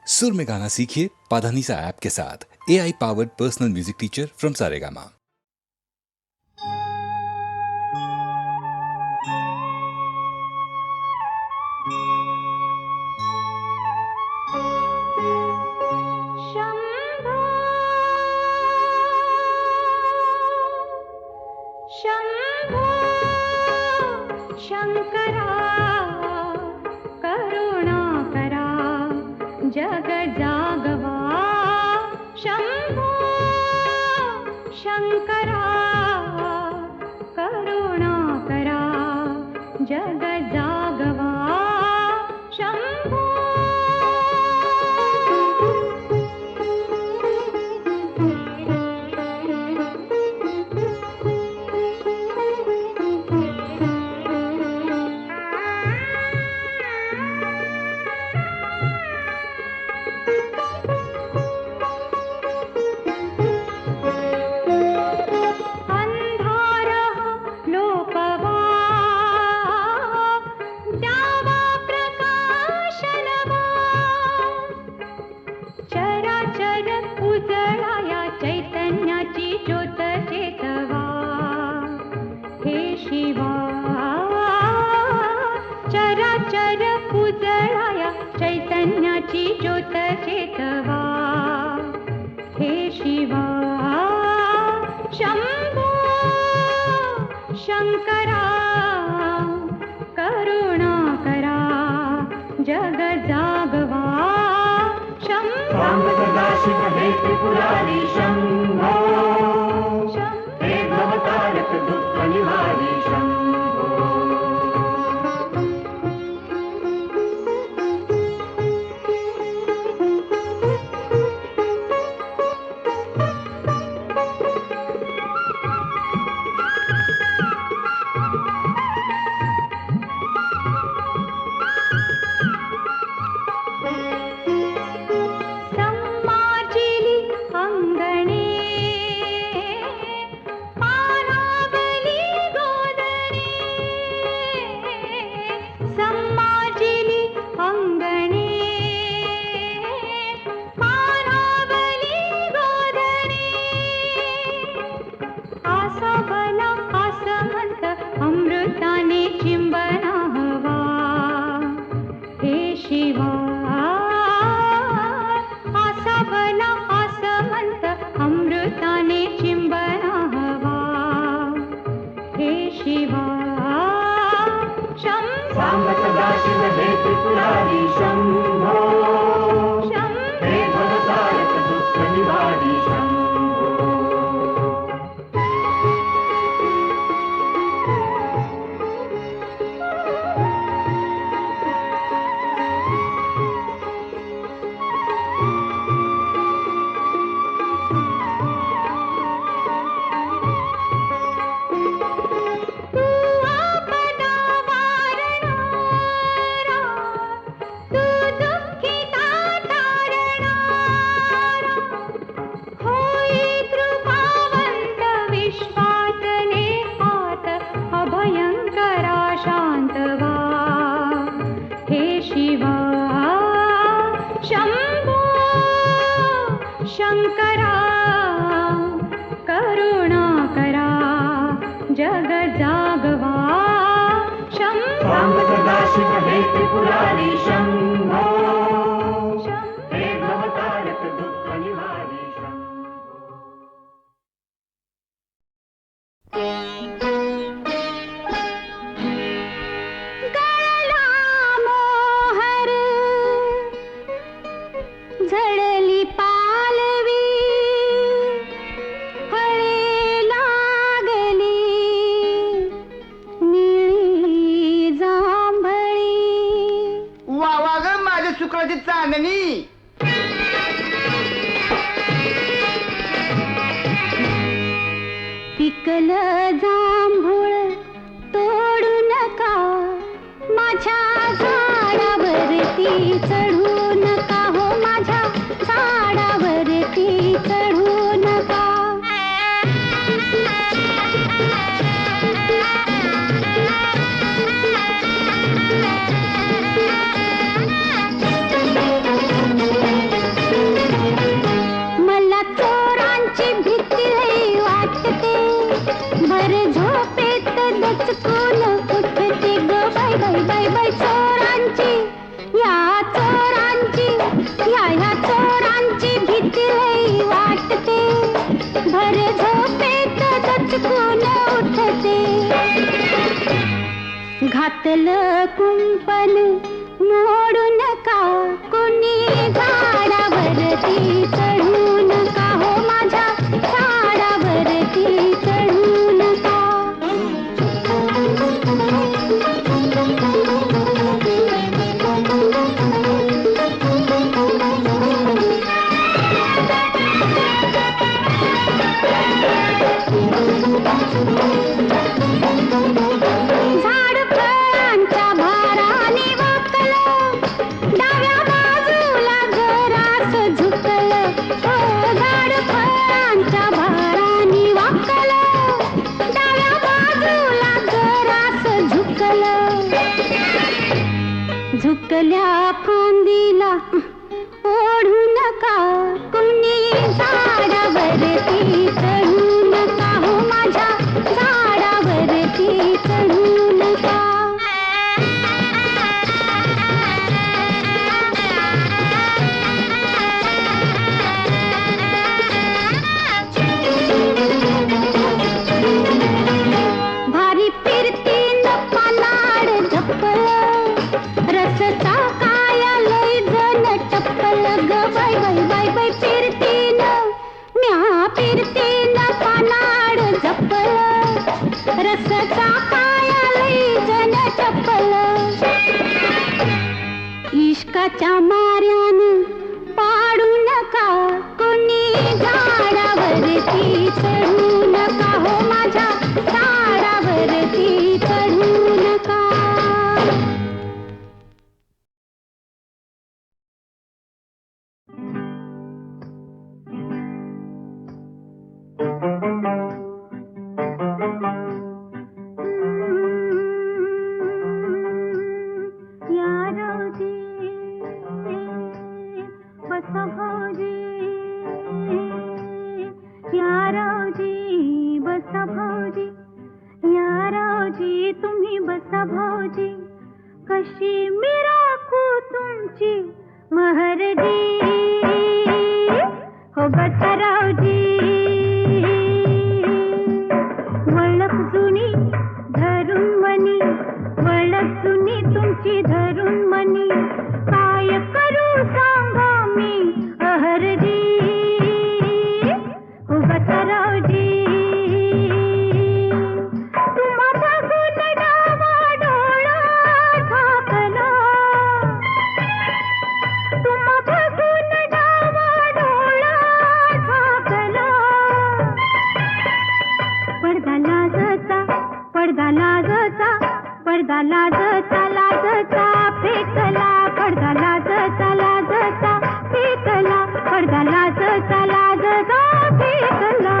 सुर में गाना सीखिए पाधानीसा ऐप के साथ। AI powered personal music teacher from Saregama. Shambho Shankara करुणा करा जग जागवा। शंभो शंकरा करुणा करा जग जागवा। शंभो चैतन्याची ज्योत चेतवा। हे शिवा शंभो शंकरा करुणा करा जग जागवा। शंभो सदाशिव हे त्रिपुरारी शंभो हे भवतारक दुःख निवारी शंभो। झाकलं कुंपण मोडू नका, कोणी झाडावरती चढू नका, हो माझ्या झाडावरती चढू नका. झाड फळांच्या भाराने वाकलं, डाव्या बाजूला जरास झुकलं, हो झाड फळांच्या भाराने वाकलं, डाव्या बाजूला जरास झुकलं. झुकल्या फांदीला ओढू नका, कुणी झाडावरती चढू नका, हो माझ्या झाडावरती चढू नका. भारी फिरतीन पानाड झपलं, रसचा काया लय जण टपलं ग बाय बाय बाय बाय. फिरतीन म्या फिरतीन पानाड झपलं, रसचा काया लय जण टपलं. इश्काच्या माऱ्यानं पाडू नका, कोणी झाडावरती चढू नका, हो माझ्या झाडावरती चढू नका. बसा भाऊजी, या रावजी तुम्ही बसा भाऊजी, कशी मी राखू तुमची महरजी, हो बसा रावजी. वळख जुनी धरून मनी, वळख जुनी तुमची धरून मनी, काय करू सांगा मी अहरजी, हो बसा रावजी. तुम्हा बघून डावा डोळा झाकला, तुम्हा बघून डावा डोळा झाकला. पडदा लाजचा, पडदा लाजचा, पडदा लाजचा, लाजचा फेकला, पडदा लाजचा, लाजचा फेकला, पडदा लाजचा, लाजचा फेकला.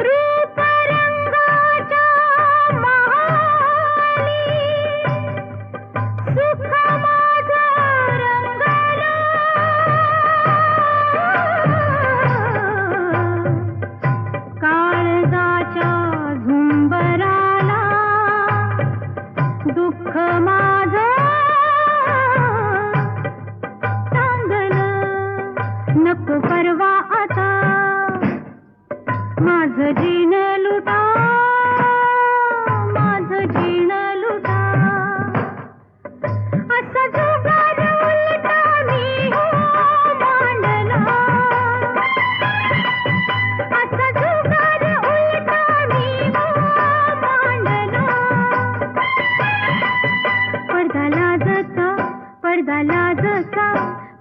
रूप माझं जीण लुटा, माझं जीण लुटा, असा जुगार उलटा मी हो मांडला, असा जुगार उलटा मी हो मांडला. पडदा लाजचा, पडदा लाजचा,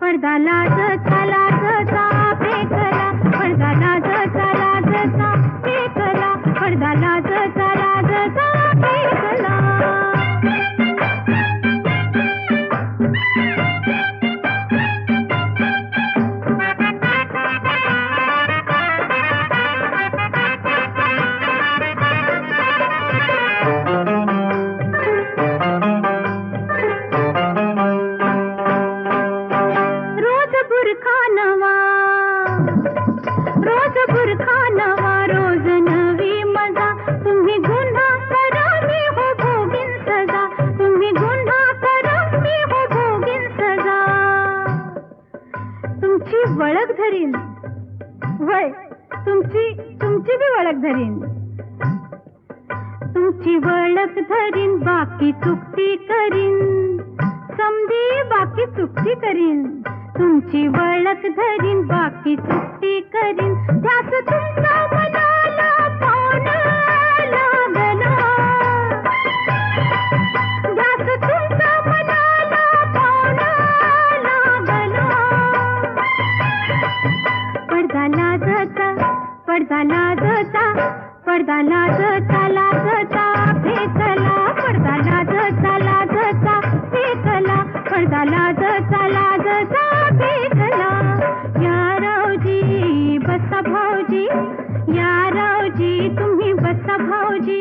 पडदा लाजचा, लाजचा फेकला, पडदा लाजचा, लाजचा फेकला, पडदा लाजचा, लाजचा फेकला. रोज बुरखा नवा, रोज बुरखा नवा, रोज नवी मजा. तुम्ही गुन्हा करा मी हो भोगीन सजा, तुम्ही गुन्हा करा मी हो भोगीन सजा. तुमची वळख धरीन, वय तुमची बी वळख धरीन, तुमची वळख धरीन, बाकी चुकती करीन, समधी बाकी चुकती करीन. तुमची वळख धरीन, बाकी चुकती करीन. ध्यास तुमचा मनाला पावना लागला, ध्यास तुमचा मनाला पावना लागला. पडदा लाजचा, पडदा लाजचा, पडदा लाजचा, लाजचा फेकला, पडदा लाजचा, लाजचा फेकला, पडदा लाजचा, लाजचा फेकला. या रावजी बसा भाऊजी, या रावजी तुम्ही बसा भाऊजी,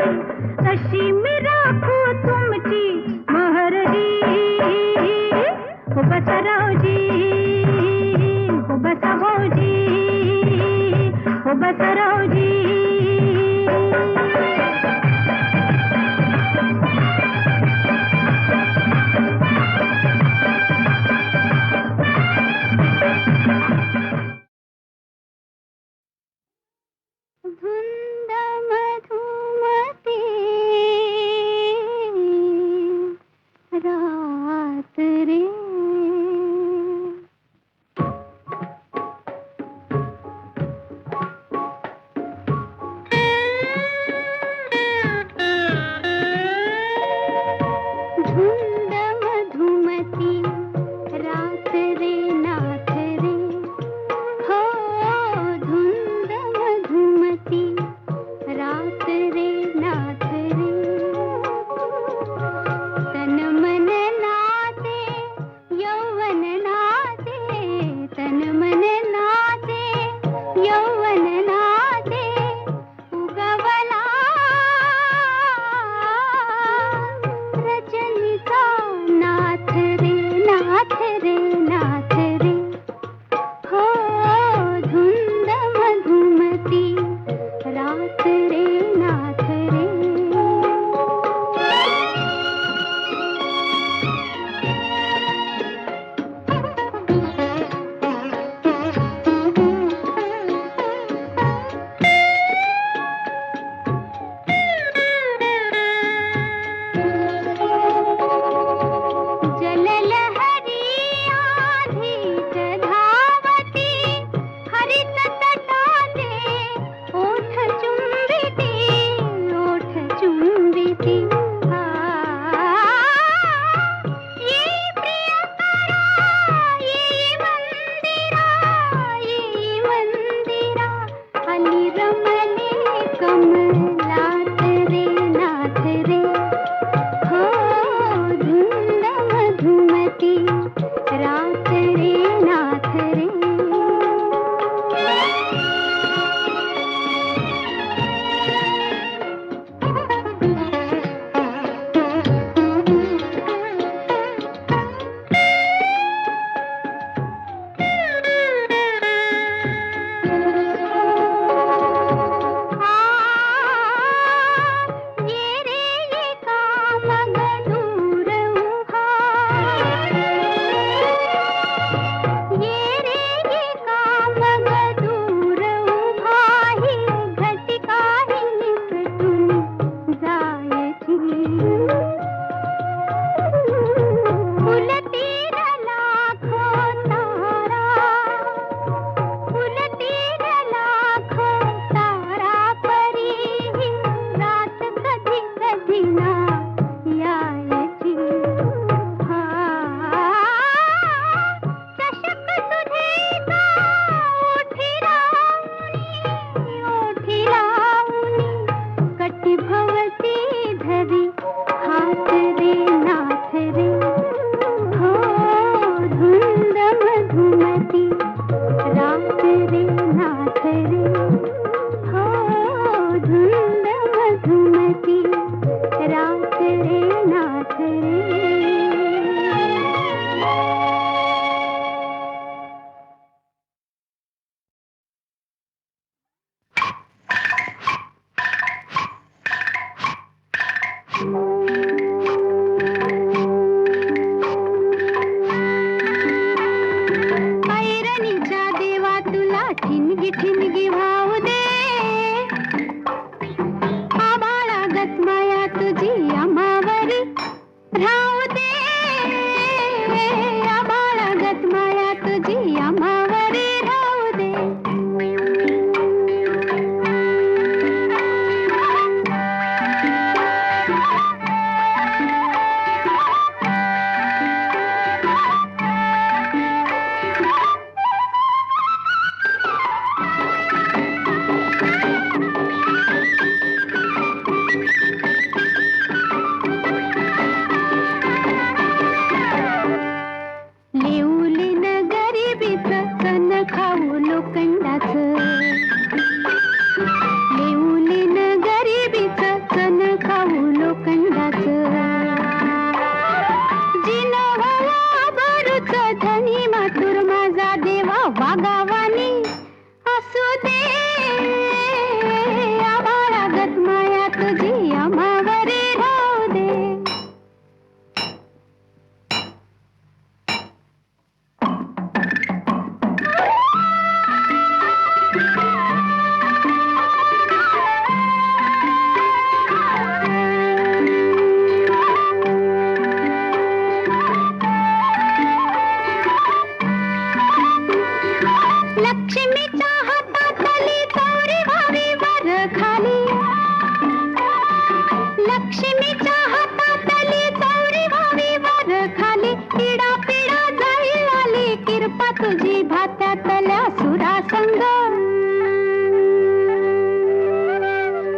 कशी मी राखू तुमची महरजी. हो बसा रावजी, हो बसा भाऊजी, हो बसा रावजी. धुंद मधुमती रात रे, धुंद मधुमती रात रे नाथ रे, हो धुंद मधुमती रात रे नाथ रे. तन मन नाचे यौवन नाचे, तन मन नाचे यौवन नाचे, उगवला रजनीचा नाथ रे, नाथ रे, नाथ रे. हो धुंद मधुमती रात रे नाथ रे. जललहरी आधीच धावती, हरित तटाचे ओठ चुंबिती,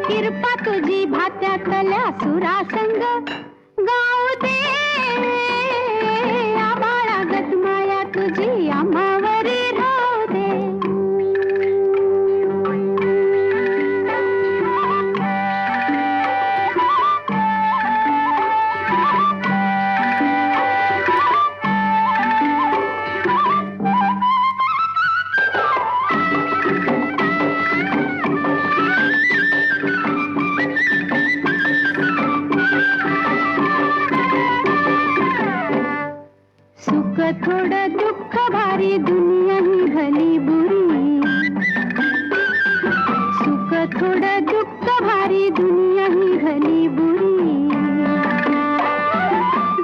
कृपा तुझी भात्यातल्या सुरासंग गाऊ दे आबाळागत माया तुझी आम्हावरी राहू दे. सुख थोडं दुःख भारी दुनिया ही भली बुरी. सुख थोडं दुःख भारी दुनिया ही भली बुरी.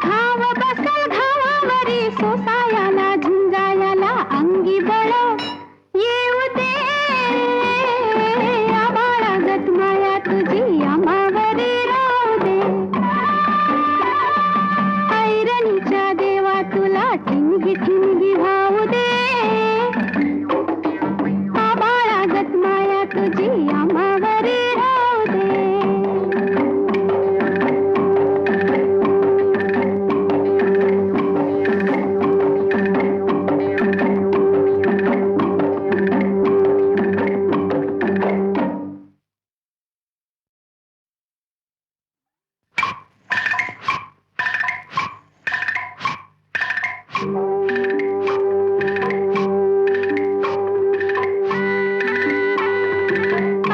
घाव बसल घावावरी सोसायाला झुंजायाला अंगी बळ येऊ दे आबाळागत माया तुझी आम्हावरी राहू दे. ऐरणीच्या देवा तुला ठिणगी ठिणगी भाऊ दे आबाळागत माया तुझी आम्हावरी राहू दे.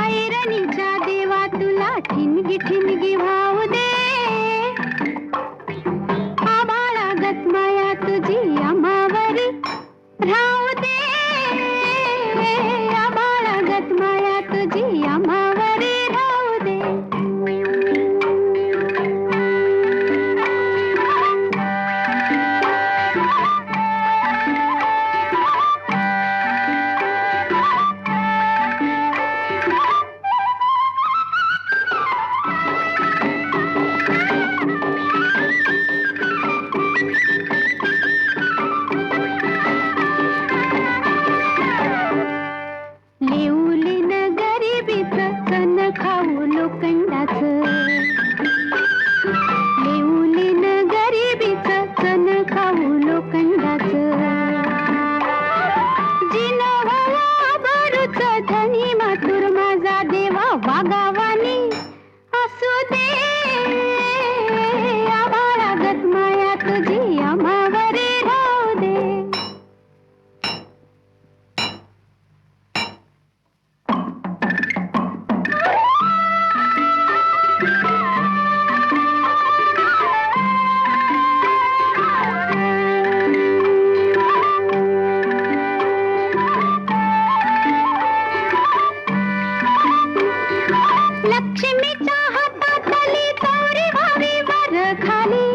ऐरणीच्या देवा तुला ठिणगी ठिणगी भाऊ दे आबाळागत माया तुझी आम्हावरी राहू दे. आबाळागत माया तुझी आम्हावरी राहू दे. लेऊलीन गरिबीचं चण खाऊ लोखंडाचं. लेऊलीन गरिबीचं चण खाऊ लोखंडाचं. जिन व्हावा बरूच धनी मातुर माझा देवा वागावानी असू दे आबाळागत माया तुझी आम्हावरी राहू दे. लक्ष्मीच्या हातातली चौरी व्हावी वर खाली.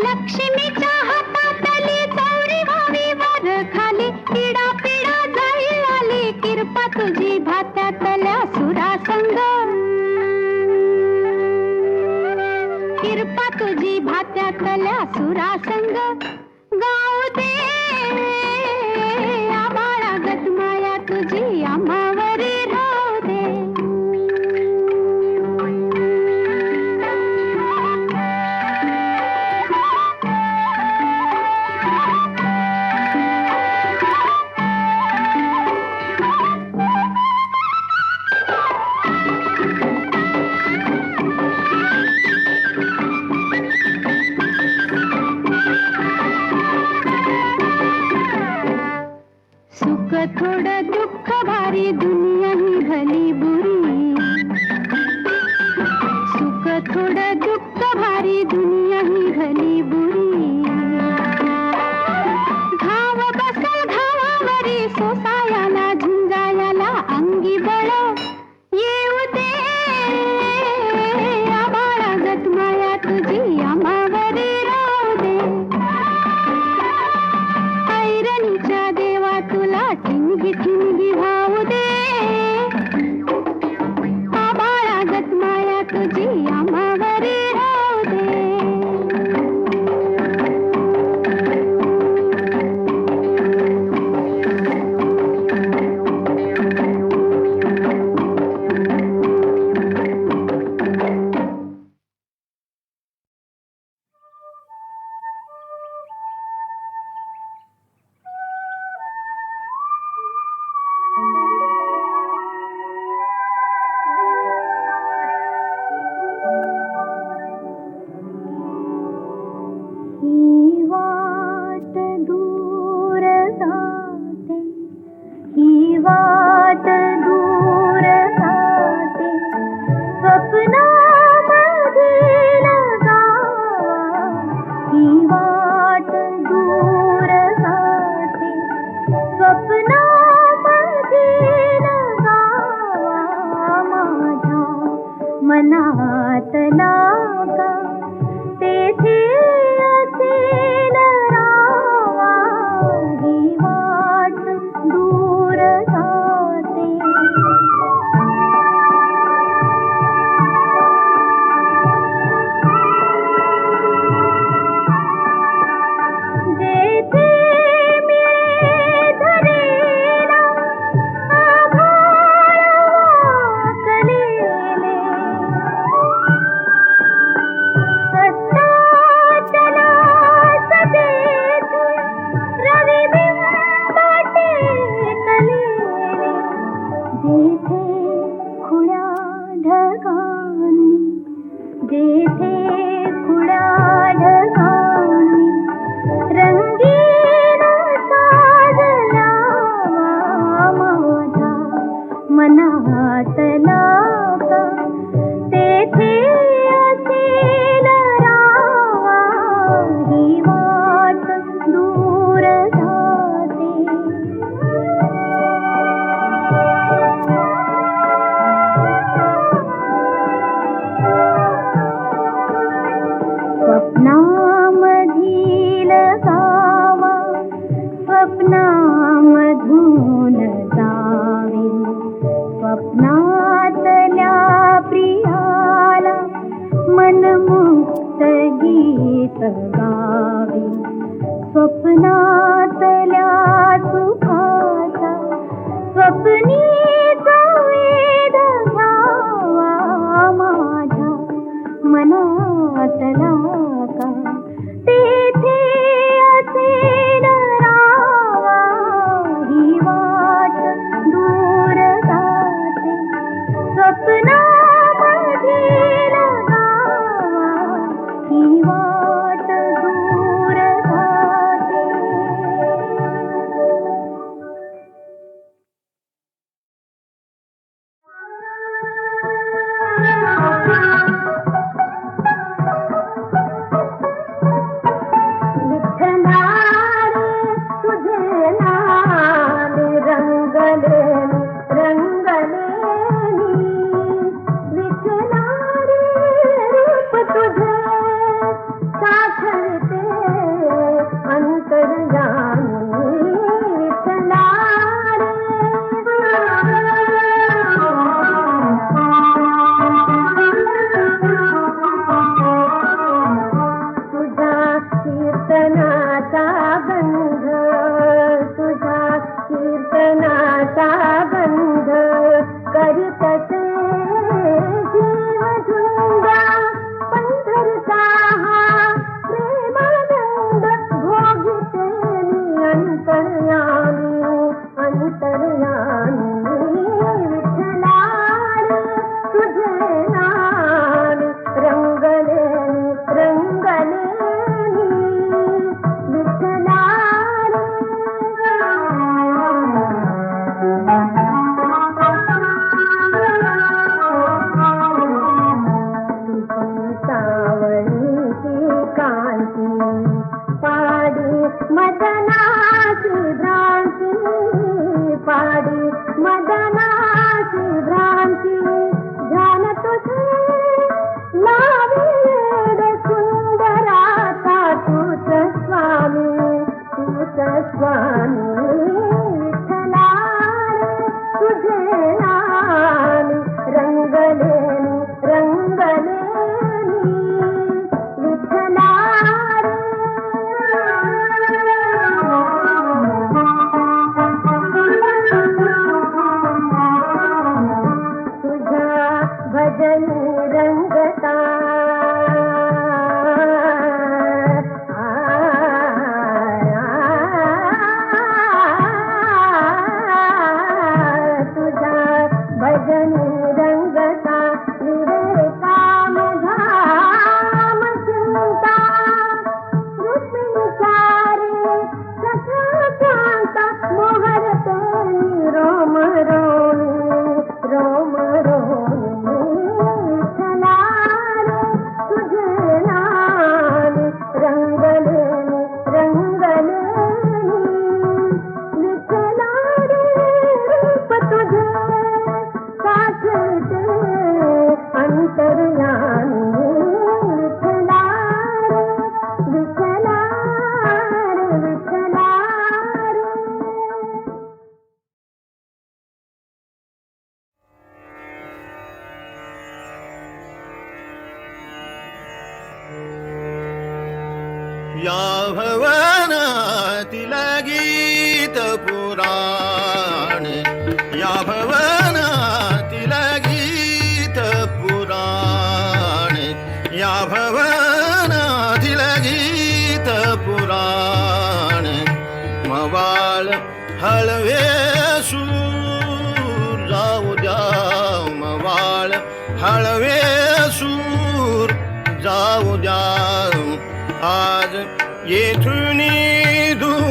लक्ष्मीच्या हातातली चौरी व्हावी वर खाली. पिढा पिढा जाईल आली कृपा तुझी भात्यातल्या सुरासंग. कृपा तुझी भात्यातल्या सुरासंग गाऊ दे आबाळागत माया तुझी आम्हावरी राहू दे. मनातला का तेथे असेल रावा ही वाट दूर जाते जेथे मिळे धरेला आभाळ वाकलेले अस्ताचला सतेथे रविबिंब टेकलेले जेथे खुळ्या ढगांनी जेथे खुळ्या ढगांनी रंगीन साजला माझ्या मनातला का तेथे असेल रावा ही वाट दूर जाते स्वप्नामधील गावा स्वप्नामधून जावे स्वप्नातल्या प्रियाला मनमुक्त गीत गावे स्वप्नातल्या सुखाचा स्वप्नीचा वेध घ्यावा माझ्या मनातला का तेथे असेल रावा ही वाट दूर जाते स्वप्नामधील गावा ही वाट दूर जाते विठ्ठला रे तुझे नाम रंगले रंगलेनी विठ्ठला रे रूप तुझे साठवते अंतर्यामी विठ्ठला तुझा कीर्तनाचा गंध तुझा कीर्तनाचा गंध करीतसे जीवझुंगा पंढरचा हा प्रेमानंद भोगिते मी अंतर्यामी अंतर्यामी विठ्ठला रे तुझे नाम रंगले रंगलेनी विठ्ठला सावळीची कांती पाडी मदनाची भ्रांती पाडी मदनाची भ्रांती ध्यान तुझे लावेल सुंदराचा तूच स्वामी विठ्ठला रे तुझे नाम रंगलेनी रंगलेनी विठ्ठला तुझा भजनी रंगता तुझा भजनी रंगता विवेकामधाम चिंता रुक्मिणीचा रे सखा कांता मोहरते रोम रोमी रोम रोमी विठ्ठला या भवनातील गीत पुराण, या भवनातील गीत पुराण, या भवनातील गीत पुराण. मवाळ हळवे सूर जाऊ द्या, मवाळ हळवे सूर जाऊ द्या. आज येथून दूर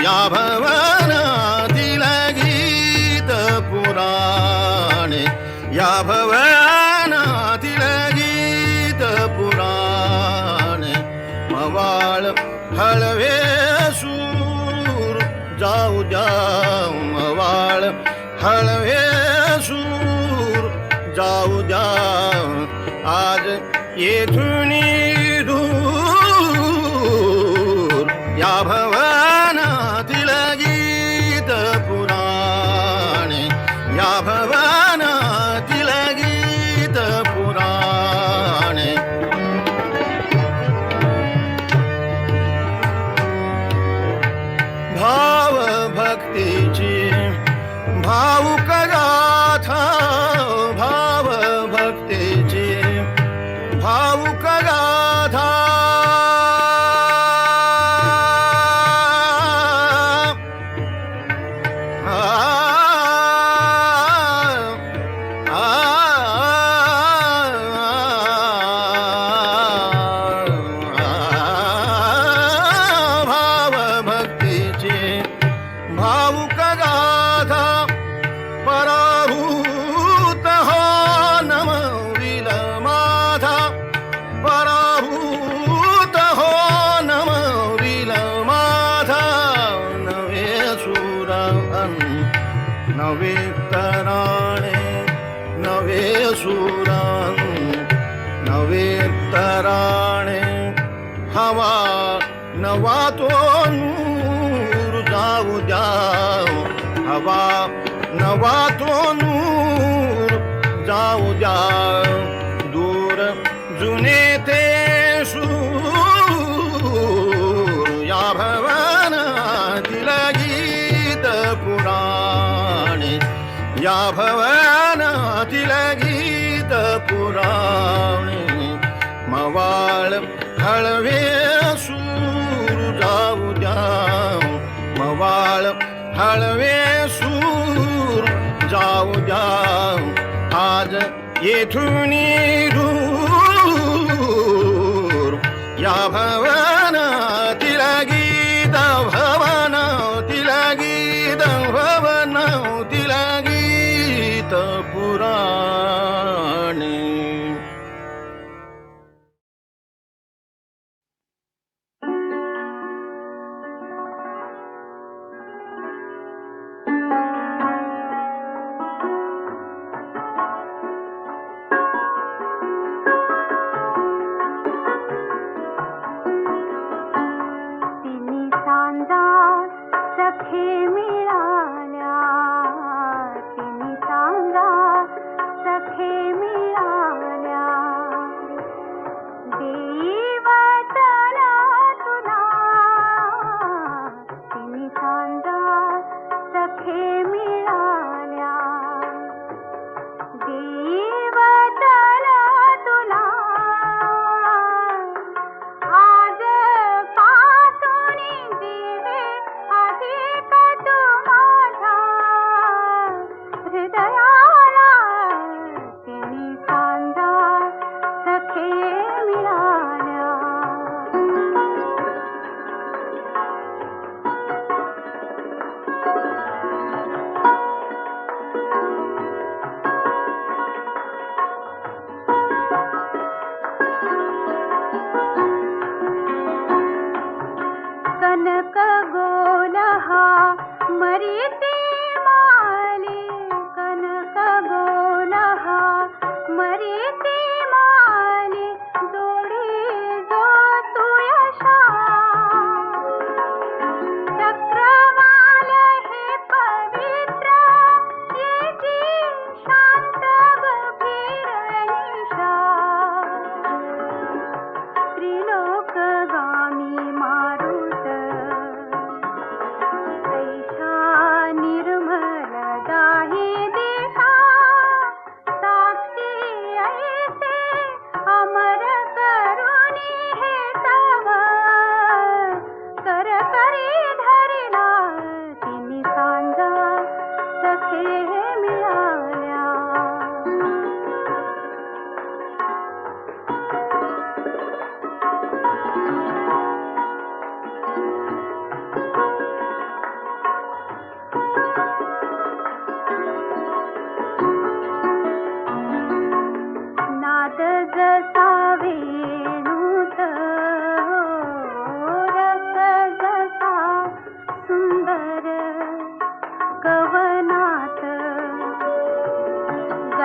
या भवनातील गीत पुराण, या भवनातील गीत पुराण. मवाळ हळवे सूर जाऊ द्या, मवाळ हळवे सूर जाऊ द्या. आज येथून दूर या भवनातील गीत पुराण, या भवनातील गीत पुराण. भाव भक्तीची भावुक गाथा, भाव भक्तीची भावुक गाथा. भाव भक्तीची भावुक गाथा. पराभूत हो नमविल माझा, पराभूत हो नमविल माझा. नवे सुरान नवे तराणे, नवे सुरान नवे तराणे. हवा नवा तो नूर जाऊ द्या, हवा नवा तो नूर जाऊ द्या. दूर जुने ते सूर या भवनातील गीत पुराण, या भवनातील गीत पुराण. मवाळ हळवे सूर जाऊ द्या, मवाळ हळवे सूर जाऊ द्या. आज येथून दूर या भवनातील गीत, भवनातील गीत, भवनातील गीत पुराण. सखे मिळाल्या, तिन्ही सांगा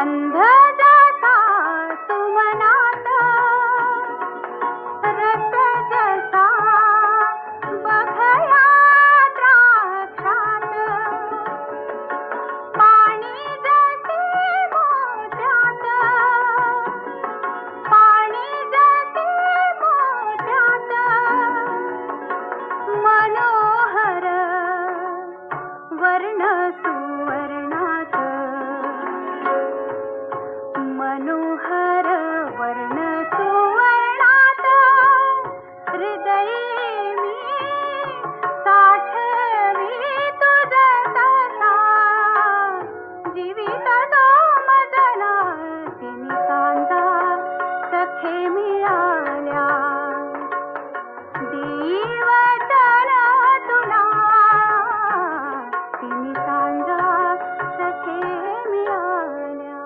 गंध जाता सुमनात रस जसा बघया द्राक्षात पाणी जसे मोत्यात पाणी जसे मोत्यात मनोहर वर्ण सुवर्णात मनोहर वर्ण सुवर्णात हृदयी मी साठवी तुझ तसा जीवित तो मदना तिनी कांदा सखे मिळाल्या देवचन तुला तिनी कांदा सखे मिळाल्या.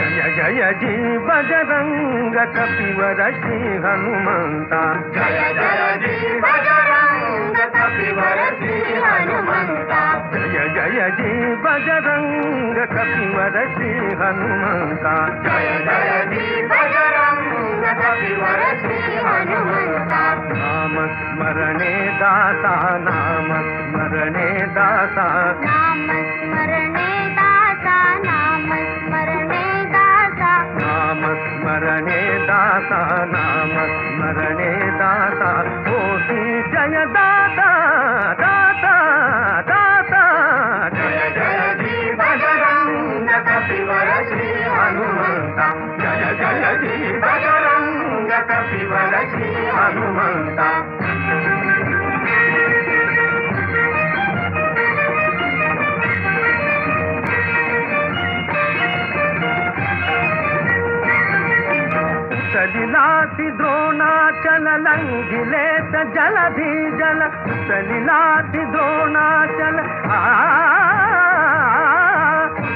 जय जय जी बजरंग कपिवर श्री हनुमंता जय जय जी बजरंग कपिवर श्री हनुमंता जय जय जी बजरंग कपिवर श्री हनुमंता जय जय जी बजरंग कपिवर श्री हनुमंता नाम स्मरणे दासा नाम स्मरणे दासा नाम स्मरणे दासा नाम स्मरणे दासा नाम स्मरणे दासा नाम स्मरणे दासा होती जय दाता दाता दाता जय जय जी बजरंग कपिवर श्री हनुमंता जय जय जी बजरंग कपिवर श्री हनुमंता सलिलाति द्रोणाचल लंघिले स जलधि जल सलिलाति द्रोणाचल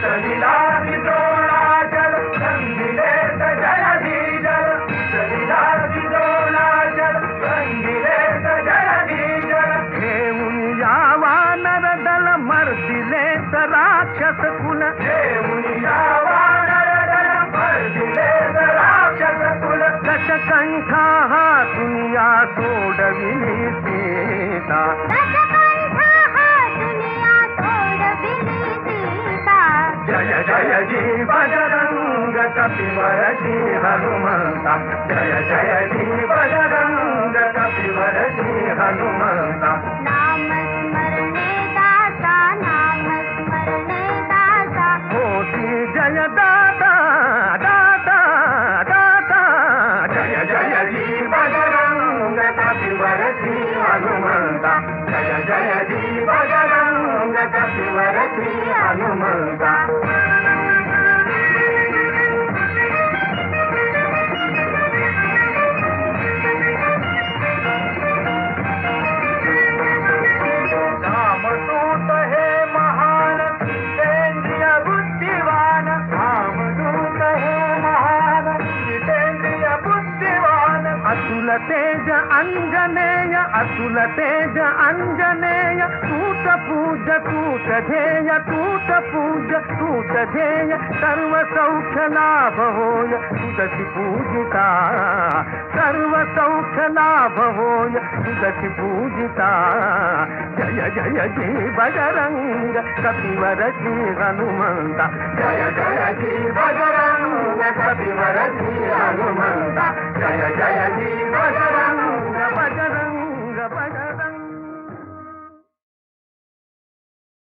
सलिलाति द्रोणाचल लंघिले स जलधि जल सलिलाति द्रोणाचल लंघिले स जलधि जल घेऊन यावा नरदल मर्दिले स राक्षस कुल घेऊन यावा नरदल मर्दिले स राक्षस कुल दशकंठा हा दुनिया सोडविली सीता दशकंठा हा दुनिया सोडविली सीता जय जय जी बजरंग कपिवर श्री हनुमंता जय जय जी बजरंग कपिवर श्री हनुमंता नाम स्मरणे दासा नाम स्मरणे दासा होती जय दाता दाता दाता जय जय जी बजरंग कपिवर श्री हनुमंता जय जय जी बजरंग कपिवर श्री हनुमंता रामदूत हे महान जितेंद्रिय बुद्धिवान रामदूत हे महान जितेंद्रिय बुद्धिवान अतुल तेज अंजनेय अतुल तेज अंजनेय तूत पूज तूत ध्येय तूत पूज तूत ध्येय सर्व सौख्य लाभ होय तुझसी पूजिता सर्व सौख्य लाभ होय तुझसी पूजिता जय जय जी बजरंग कपिवर श्री हनुमंता जय जय जी बजरंग कपिवर श्री हनुमंता जय जय जी बजरंग